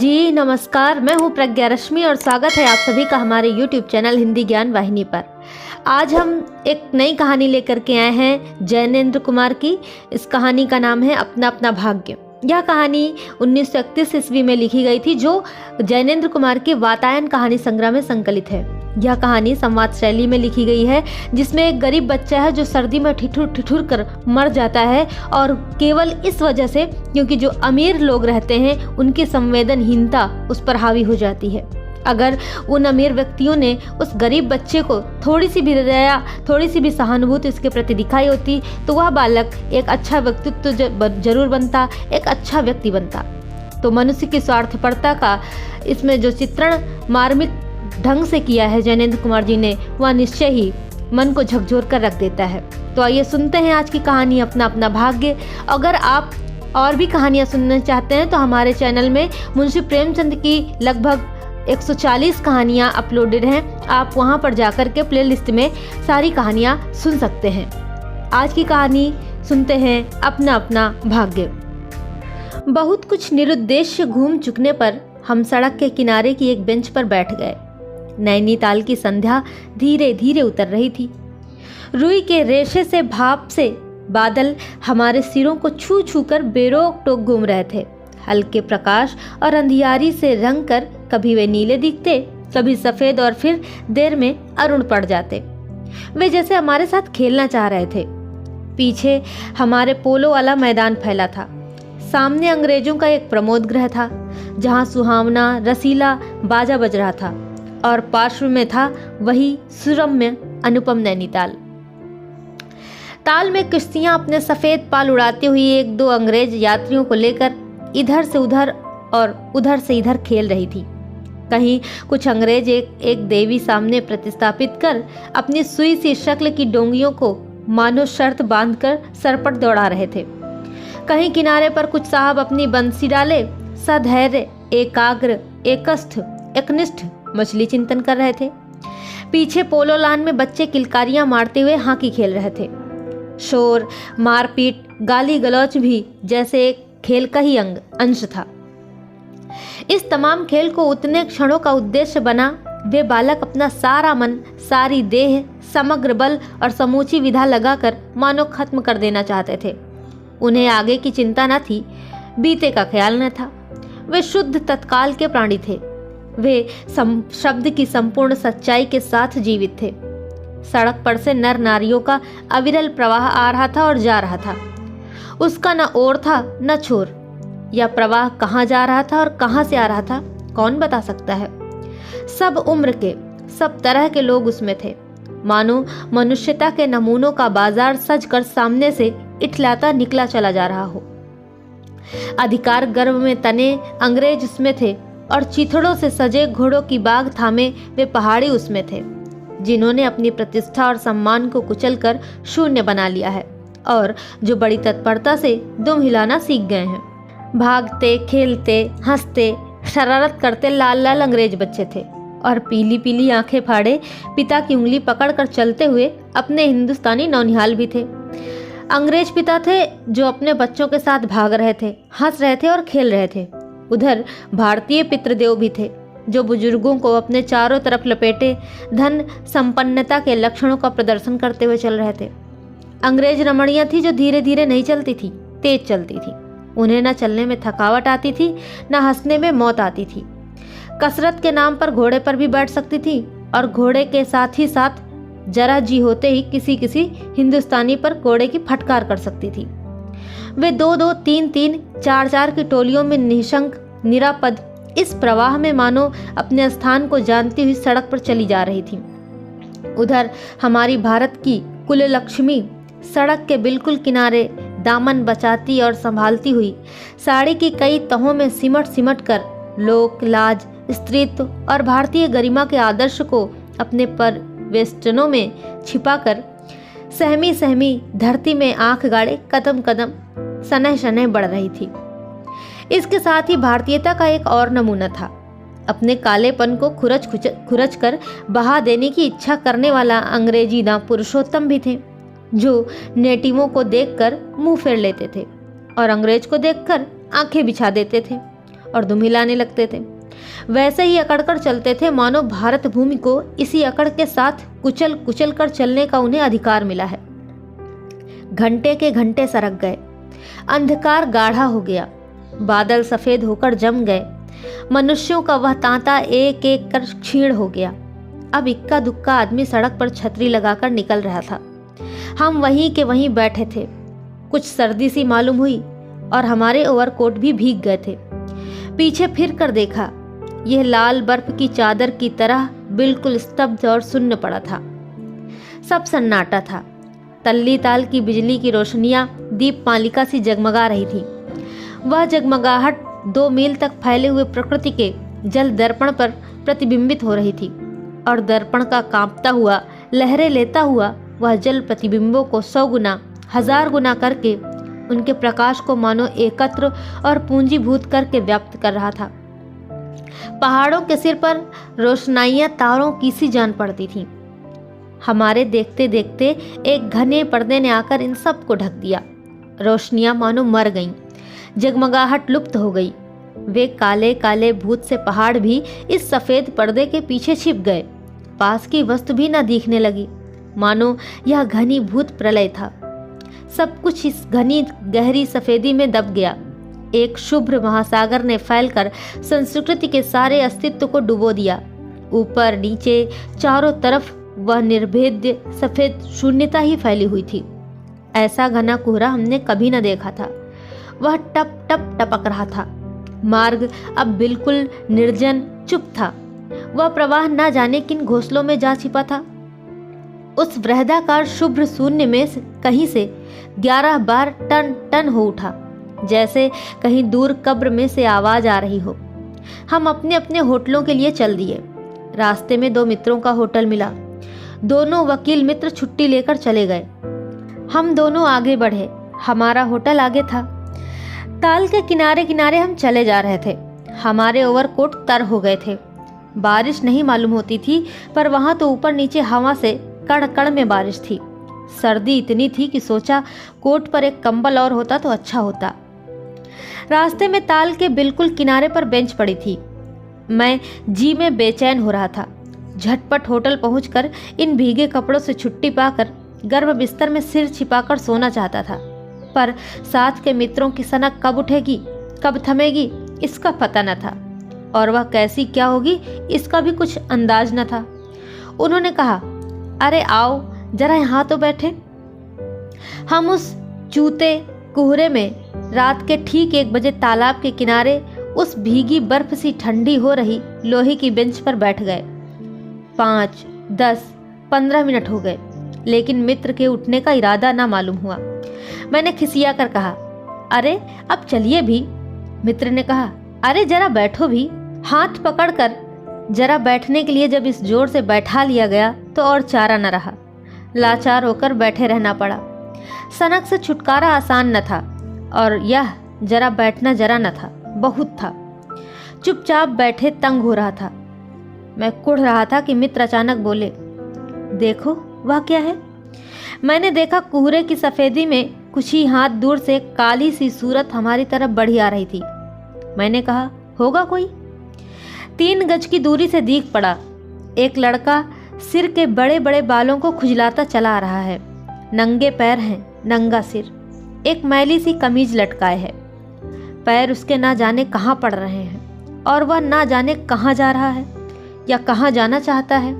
जी नमस्कार, मैं हूँ प्रज्ञा रश्मि और स्वागत है आप सभी का हमारे YouTube चैनल हिंदी ज्ञान वाहिनी पर। आज हम एक नई कहानी लेकर के आए हैं जैनेंद्र कुमार की। इस कहानी का नाम है अपना अपना भाग्य। यह कहानी 1931 ईस्वी में लिखी गई थी, जो जैनेंद्र कुमार के वातायन कहानी संग्रह में संकलित है। यह कहानी संवाद शैली में लिखी गई है, जिसमें एक गरीब बच्चा है जो सर्दी में ठिठुर ठिठुर कर मर जाता है, और केवल इस वजह से क्योंकि जो अमीर लोग रहते हैं उनकी संवेदनहीनता उस पर हावी हो जाती है। अगर उन अमीर व्यक्तियों ने उस गरीब बच्चे को थोड़ी सी भी दया, थोड़ी सी भी सहानुभूति उसके प्रति दिखाई होती, तो वह बालक एक अच्छा व्यक्तित्व जरूर बनता, एक अच्छा व्यक्ति बनता। तो मनुष्य की स्वार्थपरता का इसमें जो चित्रण मार्मिक ढंग से किया है जैनेंद्र कुमार जी ने, वह निश्चय ही मन को झकझोर कर रख देता है। तो आइए सुनते हैं आज की कहानी अपना अपना भाग्य। अगर आप और भी कहानियाँ सुनना चाहते हैं तो हमारे चैनल में मुंशी प्रेमचंद की लगभग 140 कहानियाँ अपलोडेड हैं। आप वहाँ पर जाकर के प्लेलिस्ट में सारी कहानियाँ सुन सकते हैं। आज की कहानी सुनते हैं अपना अपना भाग्य। बहुत कुछ निरुद्देश्य घूम चुकने पर हम सड़क के किनारे की एक बेंच पर बैठ गए। नैनीताल की संध्या धीरे धीरे उतर रही थी। रुई के रेशे से भाप से बादल हमारे सिरों को छू छू कर बेरोक टोक घूम रहे थे। हल्के प्रकाश और अंधियारी से रंग कर कभी वे नीले दिखते, कभी सफेद, और फिर देर में अरुण पड़ जाते। वे जैसे हमारे साथ खेलना चाह रहे थे। पीछे हमारे पोलो वाला मैदान फैला था। सामने अंग्रेजों का एक प्रमोद गृह था, जहां सुहावना रसीला बाजा बज रहा था, और पार्श्व में था वही सुरम्य अनुपम नैनीताल। ताल में किश्तियां अपने सफेद पाल उड़ाती हुई एक दो अंग्रेज यात्रियों को लेकर इधर से उधर और उधर से इधर खेल रही थी। कहीं कुछ अंग्रेज एक देवी सामने प्रतिस्थापित कर अपनी सुई सी शक्ल की डोंगियों को मानो शर्त बांधकर सरपट दौड़ा रहे थे। कहीं किनारे पर कुछ साहब अपनी बंसी डाले सधैर्य, एकाग्र, एकस्थ, एकनिष्ठ मछली चिंतन कर रहे थे। पीछे पोलो लान में बच्चे किलकारियां मारते हुए हॉकी खेल रहे थे। शोर, मारपीट, गाली गलौच भी जैसे एक खेल का ही अंश था। इस तमाम खेल को उतने क्षणों का उद्देश्य बना वे बालक अपना सारा मन, सारी देह, समग्र बल और समूची विधा लगाकर मानो खत्म कर देना चाहते थे। उन्हें आगे की चिंता न थी, बीते का ख्याल न था। वे शुद्ध तत्काल के प्राणी थे। वे शब्द की संपूर्ण सच्चाई के साथ जीवित थे। सड़क पर से नर नारियों का अविरल प्रवाह आ रहा था और जा रहा था। उसका न ओर था न छोर। यह प्रवाह कहाँ जा रहा था और कहाँ से आ रहा था, कौन बता सकता है। सब उम्र के, सब तरह के लोग उसमें थे। मानो मनुष्यता के नमूनों का बाजार सज कर सामने से इठलाता निकला चला जा रहा हो। अधिकार गर्व में तने अंग्रेज उसमें थे, और चिथड़ों से सजे घोड़ों की बाग थामे वे पहाड़ी उसमें थे, जिन्होंने अपनी प्रतिष्ठा और सम्मान को कुचलकर शून्य बना लिया है, और जो बड़ी तत्परता से दुम हिलाना सीख गए हैं। भागते, खेलते, हंसते, शरारत करते लाल लाल अंग्रेज बच्चे थे, और पीली पीली आंखें फाड़े पिता की उंगली पकड़कर चलते हुए अपने हिंदुस्तानी नौनिहाल भी थे। अंग्रेज पिता थे जो अपने बच्चों के साथ भाग रहे थे, हंस रहे थे और खेल रहे थे। उधर भारतीय पितृदेव भी थे, जो बुजुर्गों को अपने चारों तरफ लपेटे धन संपन्नता के लक्षणों का प्रदर्शन करते हुए चल रहे थे। अंग्रेज रमणियां थी जो धीरे धीरे नहीं चलती थी, तेज चलती थी। उन्हें न चलने में थकावट आती थी, न हंसने में मौत आती थी। कसरत के नाम पर घोड़े पर भी बैठ सकती थी, और घोड़े के साथ ही साथ जरा जी होते ही किसी किसी हिंदुस्तानी पर घोड़े की फटकार कर सकती थी। वे दो दो, तीन तीन, चार चार की टोलियों में निशंक, निरापद इस प्रवाह में मानो अपने स्थान को जानती हुई सड़क पर चली जा रही थी। उधर हमारी भारत की कुल लक्ष्मी सड़क के बिल्कुल किनारे दामन बचाती और संभालती हुई साड़ी की कई तहों में सिमट सिमट कर लोक लाज, स्त्रीत्व और भारतीय गरिमा के आदर्श को अपने पर वेस्टनों में छिपाकर सहमी सहमी धरती में आंख गाड़े कदम कदम सनह सनह बढ़ रही थी। इसके साथ ही भारतीयता का एक और नमूना था। अपने कालेपन को खुरच कर बहा देने की इच्छा करने वाला अंग्रेजी ना पुरुषोत्तम भी थे, जो नेटिवों को देखकर मुंह फेर लेते थे और अंग्रेज को देखकर आंखें बिछा देते थे। और दुमिलाने लगते थे। वैसे ही अकड़कर चलते थे मानो भारत भूमि को इसी अकड़ के साथ कुचल कुचल कर चलने का उन्हें अधिकार मिला है। घंटे के घंटे सरक गए, अंधकार गाढ़ा हो गया, बादल सफेद होकर जम गए, मनुष्यों का वह तांता एक एक कर क्षीण हो गया। अब इक्का दुक्का आदमी सड़क पर छतरी लगाकर निकल रहा था। हम वहीं के वहीं बैठे थे। कुछ सर्दी सी मालूम हुई और हमारे ओवरकोट भी भीग गए थे। पीछे फिर कर देखा, यह लाल बर्फ की चादर की तरह बिल्कुल स्तब्ध और सुन्न पड़ा था। सब सन्नाटा था। तल्ली ताल की बिजली की रोशनियां दीप मालिका सी जगमगा रही थी। वह जगमगाहट 2 मील तक फैले हुए प्रकृति के जल दर्पण पर प्रतिबिंबित हो रही थी और दर्पण का कांपता हुआ, लहरें लेता हुआ वह जल प्रतिबिंबों को 100 गुना, 1000 गुना करके उनके प्रकाश को मानो एकत्र और पूंजीभूत करके व्याप्त कर रहा था। पहाड़ों के सिर पर रोशनाइयां तारों की सी जान पड़ती थीं। हमारे देखते देखते एक घने पर्दे ने आकर इन सब को ढक दिया। रोशनियां मानो मर गईं, जगमगाहट लुप्त हो गई। वे काले काले भूत से पहाड़ भी इस सफेद पर्दे के पीछे छिप गए। पास की वस्तु भी न दिखने लगी, मानो यह घनी भूत प्रलय था। सब कुछ इस घनी गहरी सफेदी में दब गया। एक शुभ्र महासागर ने फैलकर संस्कृति के सारे अस्तित्व को डुबो दिया। ऊपर नीचे चारों तरफ वह निर्भेद्य सफेद शून्यता ही फैली हुई थी। ऐसा घना कोहरा हमने कभी न देखा था। वह टप टप टपक रहा था। मार्ग अब बिल्कुल निर्जन चुप था। वह प्रवाह न जाने किन घोंसलों में जा छिपा था। उस वृहदाकार शुभ्र शून्य में कहीं से 11 बार टन टन हो उठा, जैसे कहीं दूर कब्र में से आवाज आ रही हो। हम अपने अपने होटलों के लिए चल दिए। रास्ते में 2 मित्रों का होटल मिला। दोनों वकील मित्र छुट्टी लेकर चले गए। हम दोनों आगे बढ़े। हमारा होटल आगे था। ताल के किनारे किनारे हम चले जा रहे थे। हमारे ओवरकोट तर हो गए थे। बारिश नहीं मालूम होती थी, पर वहां तो ऊपर नीचे हवा से कड़ कड़ में बारिश थी। सर्दी इतनी थी कि सोचा कोट पर एक कंबल और होता तो अच्छा होता। रास्ते में ताल के बिल्कुल किनारे पर बेंच पड़ी थी। मैं जी में बेचैन हो रहा था। झटपट होटल पहुंचकर इन भीगे कपड़ों से छुट्टी पाकर गर्म बिस्तर में सिर छिपाकर सोना चाहता था, पर साथ के मित्रों की सनक कब उठेगी, कब थमेगी, इसका पता न था, और वह कैसी क्या होगी इसका भी कुछ अंदाज न था। उन्होंने कहा, अरे आओ जरा यहाँ तो बैठे। हम उस चूते कोहरे में रात के ठीक 1 बजे तालाब के किनारे उस भीगी बर्फ सी ठंडी हो रही लोहे की बेंच पर बैठ गए। 5, 10, 15 मिनट हो गए, लेकिन मित्र के उठने का इरादा ना मालूम हुआ। मैंने खिसिया कर कहा, अरे अब चलिए भी। मित्र ने कहा, अरे जरा बैठो भी। हाथ पकड़कर जरा बैठने के लिए जब इस जोर से बैठा लिया गया तो और चारा न रहा। लाचार होकर बैठे रहना पड़ा। सनक से छुटकारा आसान न था, और यह जरा बैठना जरा न था, बहुत था। चुपचाप बैठे तंग हो रहा था। मैं कुढ़ रहा था कि मित्र अचानक बोले, देखो वह क्या है। मैंने देखा कोहरे की सफेदी में कुछ ही हाथ दूर से काली सी सूरत हमारी तरफ बढ़ी आ रही थी। मैंने कहा, होगा कोई। 3 गज की दूरी से दिख पड़ा। एक लड़का सिर के बड़े बड़े बालों को खुजलाता चला आ रहा है। नंगे पैर हैं, नंगा सिर, एक मैली सी कमीज लटकाए है। पैर उसके ना जाने कहाँ पड़ रहे हैं, और वह ना जाने कहाँ जा रहा है या कहाँ जाना चाहता है।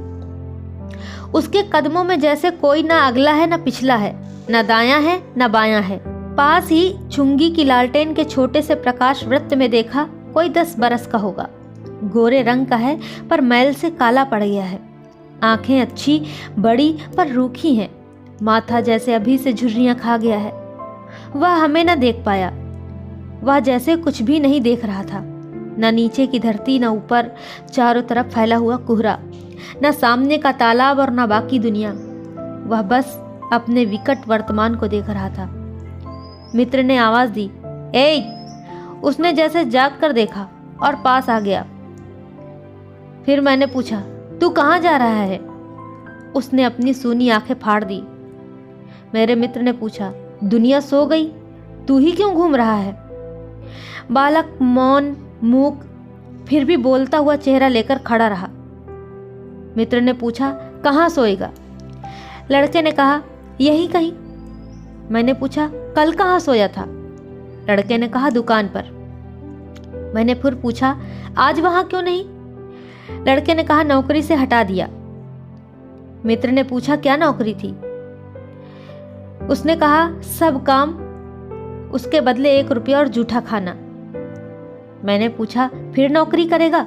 उसके कदमों में जैसे कोई ना अगला है ना पिछला है, न दायां है न बायां है। पास ही छुंगी की लालटेन के छोटे से प्रकाश वृत्त में देखा, कोई 10 बरस का होगा। गोरे रंग का है, पर मैल से काला पड़ गया है। आंखें अच्छी बड़ी पर रूखी हैं। माथा जैसे अभी से झुर्रियां खा गया है। वह हमें न देख पाया। वह जैसे कुछ भी नहीं देख रहा था। न नीचे की धरती, न ऊपर, चारों तरफ फैला हुआ कोहरा, न सामने का तालाब और न बाकी दुनिया। वह बस अपने विकट वर्तमान को देख रहा था। मित्र ने आवाज दी, ए! उसने जैसे जाग कर देखा और पास आ गया। फिर मैंने पूछा, तू कहाँ जा रहा है? उसने अपनी सूनी आंखें फाड़ दी। मेरे मित्र ने पूछा, दुनिया सो गई, तू ही क्यों घूम रहा है? बालक मौन मूक फिर भी बोलता हुआ चेहरा लेकर खड़ा रहा। मित्र ने पूछा, कहाँ सोएगा? लड़के ने कहा, यहीं कहीं। मैंने पूछा, कल कहाँ सोया था? लड़के ने कहा, दुकान पर। मैंने फिर पूछा, आज वहां क्यों नहीं? लड़के ने कहा, नौकरी से हटा दिया। मित्र ने पूछा, क्या नौकरी थी? उसने कहा, सब काम, उसके बदले 1 रुपया और जूठा खाना। मैंने पूछा, फिर नौकरी करेगा?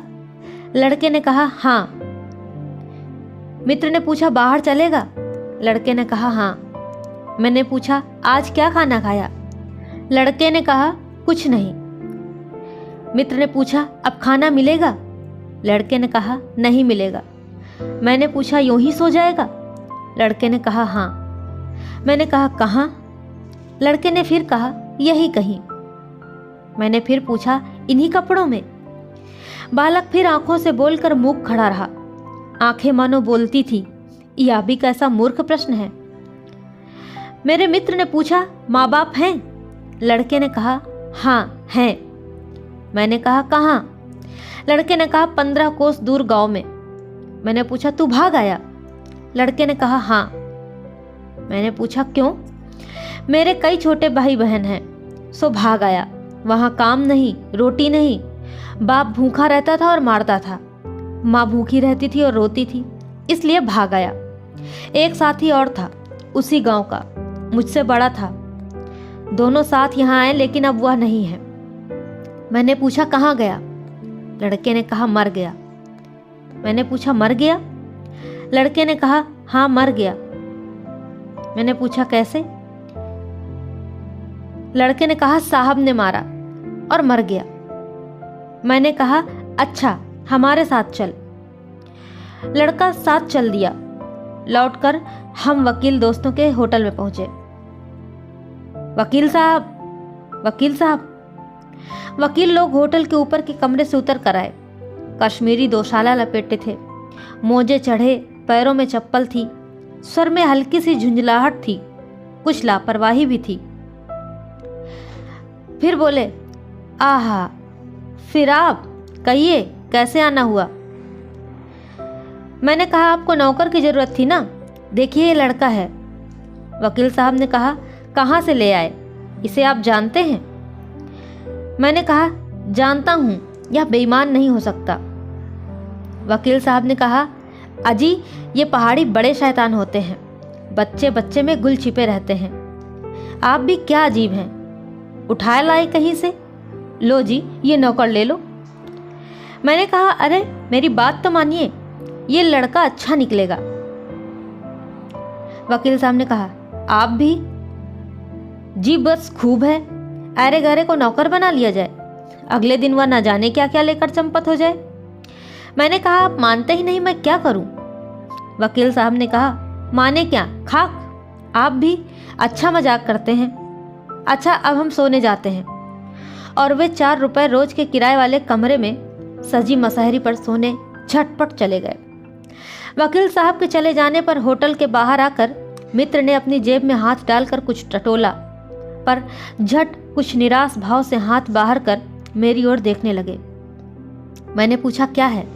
लड़के ने कहा, हाँ। मित्र ने पूछा, बाहर चलेगा? लड़के ने कहा, हाँ। मैंने पूछा, आज क्या खाना खाया? लड़के ने कहा, कुछ नहीं। मित्र ने पूछा, अब खाना मिलेगा? लड़के ने कहा, नहीं मिलेगा। मैंने पूछा, यूं ही सो जाएगा? लड़के ने कहा, हाँ। मैंने कहा, कहाँ? लड़के ने फिर कहा, यही कहीं। मैंने फिर पूछा, इन्हीं कपड़ों में? बालक फिर आंखों से बोलकर मूक खड़ा रहा। आंखें मानो बोलती थी, यह भी कैसा मूर्ख प्रश्न है। मेरे मित्र ने पूछा, माँ बाप हैं? लड़के ने कहा, हाँ हैं। मैंने कहा, कहाँ? लड़के ने कहा, 15 कोस दूर गांव में। मैंने पूछा, तू भाग आया? लड़के ने कहा, हाँ। मैंने पूछा, क्यों? मेरे कई छोटे भाई बहन हैं, सो भाग आया। वहां काम नहीं, रोटी नहीं, बाप भूखा रहता था और मारता था, माँ भूखी रहती थी और रोती थी, इसलिए भाग आया। एक साथी और था, उसी गांव का, मुझसे बड़ा था। दोनों साथ यहाँ आए, लेकिन अब वह नहीं है। मैंने पूछा, कहाँ गया? लड़के ने कहा, मर गया। मैंने पूछा, मर गया? लड़के ने कहा, हाँ मर गया। मैंने पूछा, कैसे? लड़के ने कहा, साहब ने मारा और मर गया। मैंने कहा, अच्छा, हमारे साथ चल। लड़का साथ चल दिया। लौटकर हम वकील दोस्तों के होटल में पहुंचे। वकील साहब, वकील साहब। वकील लोग होटल के ऊपर के कमरे से उतर कर आए। कश्मीरी दोशाला लपेटे थे, मोजे चढ़े, पैरों में चप्पल थी, स्वर में हल्की सी झुंझलाहट थी, कुछ लापरवाही भी थी। फिर बोले, आहा, फिर आप कहिए, कैसे आना हुआ? मैंने कहा, आपको नौकर की जरूरत थी ना, देखिए ये लड़का है। वकील साहब ने कहा, कहाँ से ले आए? इसे आप जानते हैं? मैंने कहा, जानता हूं, यह बेईमान नहीं हो सकता। वकील साहब ने कहा, अजी ये पहाड़ी बड़े शैतान होते हैं, बच्चे बच्चे में गुल छिपे रहते हैं। आप भी क्या अजीब हैं, उठाए लाए कहीं से। लो जी, ये नौकर ले लो। मैंने कहा, अरे मेरी बात तो मानिए, ये लड़का अच्छा निकलेगा। वकील साहब ने कहा, आप भी? जी बस खूब है, अरे गहरे को नौकर बना लिया जाए, अगले दिन वह न जाने क्या क्या लेकर चंपत हो जाए। मैंने कहा, आप मानते ही नहीं, मैं क्या करूं? वकील साहब ने कहा, माने क्या, खाक। आप भी अच्छा मजाक करते हैं। अच्छा, अब हम सोने जाते हैं। और वे 4 रुपए रोज के किराए वाले कमरे में सजी मसहरी पर सोने झटपट चले गए। वकील साहब के चले जाने पर होटल के बाहर आकर मित्र ने अपनी जेब में हाथ डालकर कुछ टटोला, पर झट कुछ निराश भाव से हाथ बाहर कर मेरी ओर देखने लगे। मैंने पूछा, क्या है?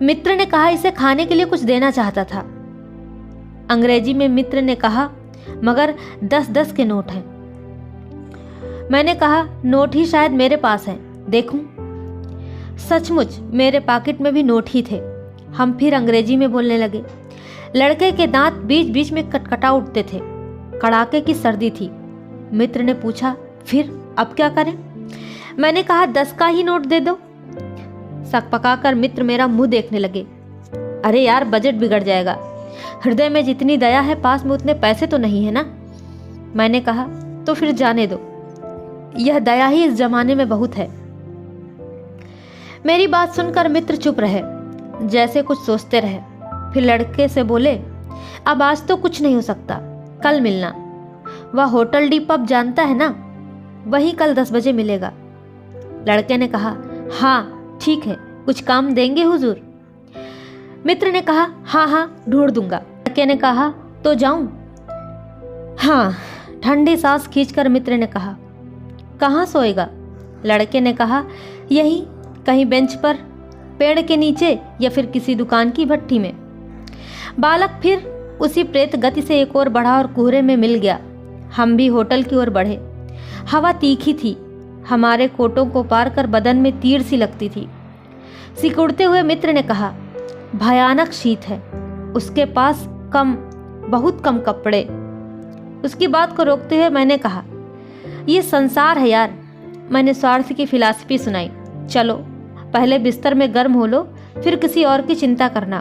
मित्र ने कहा, इसे खाने के लिए कुछ देना चाहता था। अंग्रेजी में मित्र ने कहा, मगर 10-10 के नोट हैं। मैंने कहा, नोट ही शायद मेरे पास हैं, देखूं? सचमुच मेरे पॉकेट में भी नोट ही थे। हम फिर अंग्रेजी में बोलने लगे। लड़के के दांत बीच बीच में कटकटा उठते थे, कड़ाके की सर्दी थी। मित्र ने पूछा, फिर अब क्या करें? मैंने कहा, 10 का ही नोट दे दो। सकपकाकर मित्र मेरा मुंह देखने लगे। अरे यार, बजट बिगड़ जाएगा, हृदय में जितनी दया है पास में उतने पैसे तो नहीं है ना। मैंने कहा, तो फिर जाने दो, यह दया ही इस जमाने में बहुत है। मेरी बात सुनकर मित्र चुप रहे, जैसे कुछ सोचते रहे। फिर लड़के से बोले, अब आज तो कुछ नहीं हो सकता, कल मिलना। वह होटल डी पब जानता है ना, वही कल 10 बजे मिलेगा। लड़के ने कहा, हाँ ठीक है, कुछ काम देंगे हुजूर? मित्र ने कहा, हाँ हाँ ढूंढ दूंगा। लड़के ने कहा, तो जाऊं? हाँ। ठंडी सांस खींचकर मित्र ने कहा, कहाँ सोएगा? लड़के ने कहा, यही कहीं बेंच पर, पेड़ के नीचे या फिर किसी दुकान की भट्ठी में। बालक फिर उसी प्रेत गति से एक और बढ़ा और कोहरे में मिल गया। हम भी होटल की ओर बढ़े। हवा तीखी थी, हमारे कोटों को पार कर बदन में तीर सी लगती थी। सिकुड़ते हुए मित्र ने कहा, भयानक शीत है, उसके पास बहुत कम कपड़े। उसकी बात को रोकते हुए मैंने कहा, ये संसार है यार। मैंने स्वार्थ की फिलॉसफी सुनाई। चलो पहले बिस्तर में गर्म हो लो, फिर किसी और की चिंता करना।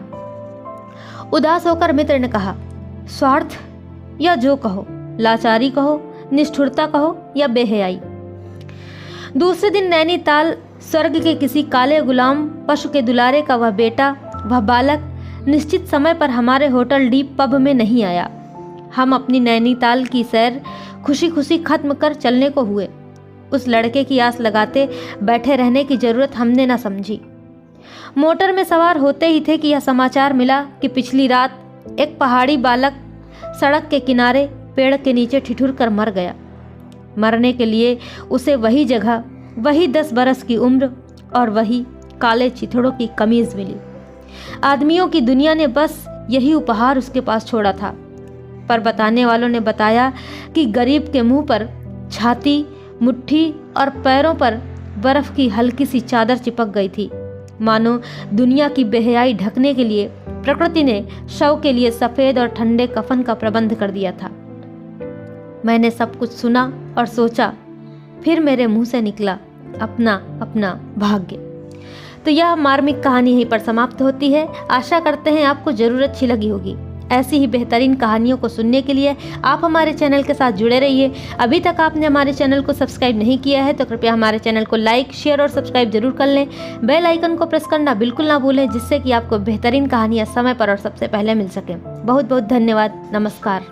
उदास होकर मित्र ने कहा, स्वार्थ या जो कहो, लाचारी कहो, निष्ठुरता कहो या बेहयाई। दूसरे दिन नैनीताल स्वर्ग के किसी काले गुलाम पशु के दुलारे का वह बेटा, वह बालक निश्चित समय पर हमारे होटल डीप पब में नहीं आया। हम अपनी नैनीताल की सैर खुशी खुशी खत्म कर चलने को हुए। उस लड़के की आस लगाते बैठे रहने की जरूरत हमने न समझी। मोटर में सवार होते ही थे कि यह समाचार मिला कि पिछली रात एक पहाड़ी बालक सड़क के किनारे पेड़ के नीचे ठिठुर कर मर गया। मरने के लिए उसे वही जगह, वही 10 बरस की उम्र और वही काले चिथड़ों की कमीज मिली। आदमियों की दुनिया ने बस यही उपहार उसके पास छोड़ा था। पर बताने वालों ने बताया कि गरीब के मुंह पर, छाती, मुट्ठी और पैरों पर बर्फ की हल्की सी चादर चिपक गई थी। मानो दुनिया की बेहयाई ढकने के लिए प्रकृति ने शव के लिए सफेद और ठंडे कफन का प्रबंध कर दिया था। मैंने सब कुछ सुना और सोचा, फिर मेरे मुंह से निकला, अपना अपना भाग्य। तो यह मार्मिक कहानी यहीं पर समाप्त होती है। आशा करते हैं आपको जरूर अच्छी लगी होगी। ऐसी ही बेहतरीन कहानियों को सुनने के लिए आप हमारे चैनल के साथ जुड़े रहिए। अभी तक आपने हमारे चैनल को सब्सक्राइब नहीं किया है तो कृपया हमारे चैनल को लाइक, शेयर और सब्सक्राइब जरूर कर लें। बेल आइकन को प्रेस करना बिल्कुल ना भूलें, जिससे कि आपको बेहतरीन कहानियाँ समय पर और सबसे पहले मिल सकें। बहुत बहुत धन्यवाद। नमस्कार।